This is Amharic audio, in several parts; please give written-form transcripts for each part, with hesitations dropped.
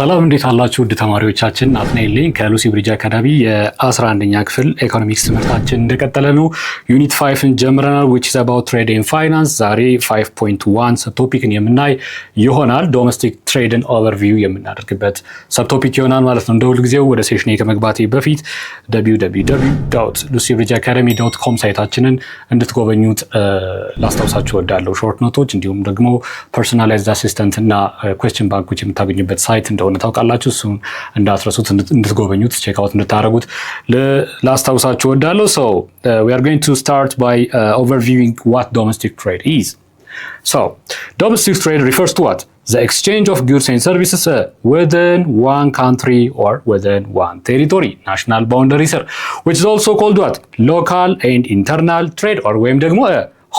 ሰላም እንዴት አላችሁ ውድ ተማሪዎቻችን? ናትናኤል ነኝ ከሉሲ ብሪጅ አካዳሚ የ11ኛ ክፍል ኢኮኖሚክስ ትምህርታችን እንደቀጠለ ነው። ዩኒት 5ን ጀምረናል which is about trade and finance። ዛሬ 5.1 ሰብቶፒክን የምናይ ይሆናል። ዶሜስቲክ ትሬድን ኦቨርቪው የምናደርግበት ሰብቶፒክ ይሆናል ማለት ነው። እንደ ሁልጊዜው ወደ ሴሽኔ ከመግባቴ በፊት www.lucybridgeacademy.com ሳይታችንን እንድትጎበኙት ላስታውሳችሁ እወዳለሁ። ሾርት ኖቶች እንዲሁም ደግሞ ፐርሶናላይዝድ አሲስታንት እና ኩዌስችን ባንኮች የምታገኙበት ሳይት እንደሆነ ታውቃላችሁ። እሱን እንዳትረሱት እንድትጎበኙት ቼክ አውት እንድታደርጉት ላስታውሳችሁ እወዳለሁ። So we are going to start by overviewing what domestic trade is. So domestic trade refers to what? The exchange of goods and services within one country or within one territory, national boundaries, which is also called what? Local and internal trade or ወይም ደግሞ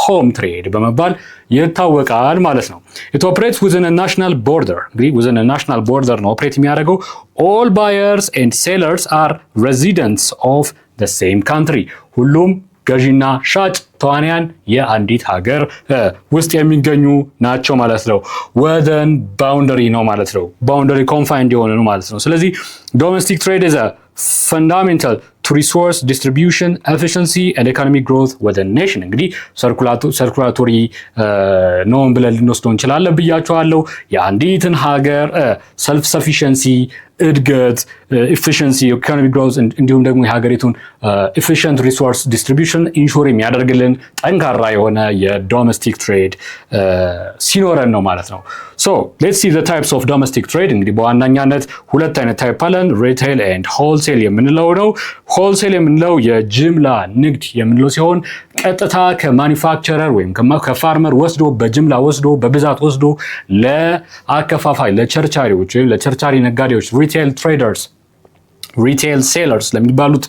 ሆም ትሬድ በመባል ይታወቃል ማለት ነው። It operates within a national border. እንግዲህ within a national border ነው ኦፕሬት የሚያደርገው። All buyers and sellers are residents of the same country. ሁሉም ገዢና ሻጭ ተዋንያን የአንዲት ሀገር ውስጥ የሚገኙ ናቸው ማለት ነው። within boundary ነው ማለት ነው። boundary confined የሆነ ነው ማለት ነው። ስለዚህ domestic trade is a fundamental to resource distribution, efficiency and economic growth within nation. እንግዲህ ሰርኩላቶሪ ነው ብለን ልንወስደው እንችላለን ብያችኋለሁ። የአንዲትን ሀገር ሰልፍ ሰፊሸንሲ እድገት፣ ኤፊሽንሲ፣ ኢኮኖሚክ ግሮዝ እንዲሁም ደግሞ የሀገሪቱን ኤፊሽንት ሪሶርስ ዲስትሪቢዩሽን ኢንሹር የሚያደርግልን ጠንካራ የሆነ የዶሜስቲክ ትሬድ ሲኖረን ነው ማለት ነው። ሶ ሌትስ ሲ ዘ ታይፕስ ኦፍ ዶሜስቲክ ትሬድ። እንግዲህ በዋናኛነት ሁለት አይነት ታይፕ አለን። ሪቴል ኤንድ ሆልሴል የምንለው ነው። ሆልሴል የምንለው የጅምላ ንግድ የምንለው ሲሆን ቀጥታ ከማኒፋክቸረር ወይም ከፋርመር ወስዶ በጅምላ ወስዶ በብዛት ወስዶ ለአከፋፋይ ለቸርቻሪዎች ወይም ለቸርቻሪ ነጋዴዎች ሪቴል ትሬደርስ ሪቴል ሴለርስ ለሚባሉት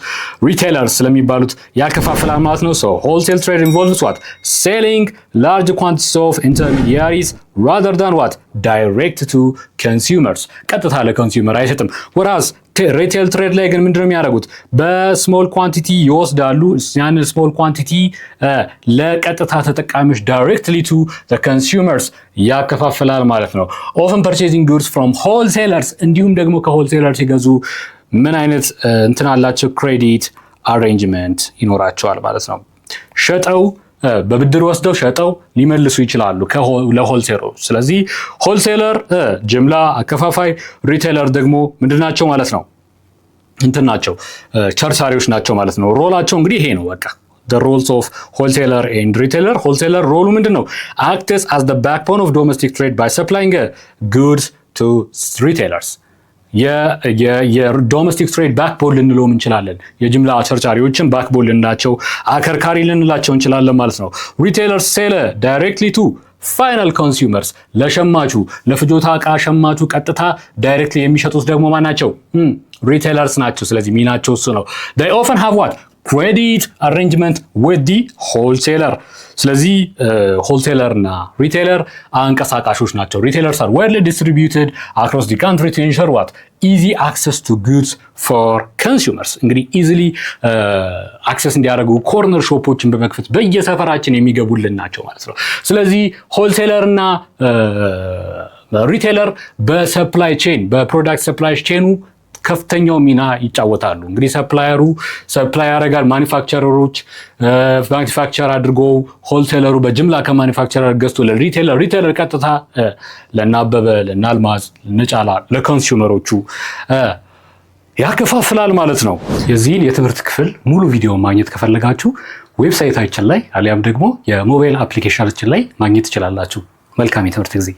ሪቴለርስ ለሚባሉት ያከፋፍላል ማለት ነው። ሶ ሆልሴል ትሬድ ኢንቮልቭስ ዋት ሴሊንግ ላርጅ ኳንቲቲስ ኦፍ ኢንተርሚዲያሪስ rather than what direct to consumers ቀጥታ ለኮንሱመር አይሰጥም። ወራስ ሪቴል ትሬድ ላይ ግን ምንድነው የሚያደርጉት? በስሞል ኳንቲቲ ይወስዳሉ። ያንን ስሞል ኳንቲቲ ለቀጥታ ተጠቃሚዎች directly to the consumers ያከፋፍላል ማለት ነው። often purchasing goods from wholesalers እንዲሁም ደግሞ ከሆልሴለርስ ሲገዙ ምን አይነት እንትን አላቸው? ክሬዲት አሬንጅመንት ይኖራቸዋል ማለት ነው። ሸጠው በብድር ወስደው ሸጠው ሊመልሱ ይችላሉ ለሆልሴለር። ስለዚህ ሆልሴለር ጅምላ አከፋፋይ፣ ሪቴለር ደግሞ ምንድናቸው ማለት ነው? እንትን ናቸው፣ ቸርቻሪዎች ናቸው ማለት ነው። ሮላቸው እንግዲህ ይሄ ነው በቃ the roles of wholesaler and retailer. wholesaler ሮሉ ምንድነው? acts as the backbone of domestic trade by supplying goods to retailers. የዶሜስቲክ ትሬድ ባክቦን ልንለው እንችላለን። የጅምላ ቸርቻሪዎችን ባክቦን ልንላቸው፣ አከርካሪ ልንላቸው እንችላለን ማለት ነው። ሪቴለርስ ሴል ዳይሬክትሊ ቱ ፋይናል ኮንሱመርስ ለሸማቹ ለፍጆታ ዕቃ ሸማቹ ቀጥታ ዳይሬክትሊ የሚሸጡት ደግሞ ማናቸው? ሪቴለርስ ናቸው። ስለዚህ ሚናቸው እሱ ነው። they often have what credit arrangement with the wholesaler. ስለዚህ ሆልሴለር እና ሪቴለር አንቀሳቃሾች ናቸው። ሪቴለርስ are widely distributed across the country to ensure what easy access to goods for consumers. እንግዲህ ኢዚሊ አክሰስ እንዲያደርጉ ኮርነር ሾፖችን በመክፈት በየሰፈራችን የሚገቡልን ናቸው ማለት ነው። ስለዚህ ሆልሴለር እና ሪቴለር በሰፕላይ ቼን በፕሮዳክት ሰፕላይ ቼኑ ከፍተኛው ሚና ይጫወታሉ። እንግዲህ ሰፕላየሩ ሰፕላይ ያደርጋል፣ ማኒፋክቸረሮች ማኒፋክቸር አድርጎ ሆልሴለሩ በጅምላ ከማኒፋክቸረር ገዝቶ ለሪቴለር፣ ሪቴለር ቀጥታ ለናበበ፣ ለናልማዝ፣ ለነጫላ ለኮንሱመሮቹ ያከፋፍላል ማለት ነው። የዚህን የትምህርት ክፍል ሙሉ ቪዲዮ ማግኘት ከፈለጋችሁ ዌብሳይታችን ላይ አሊያም ደግሞ የሞባይል አፕሊኬሽናችን ላይ ማግኘት ትችላላችሁ። መልካም የትምህርት ጊዜ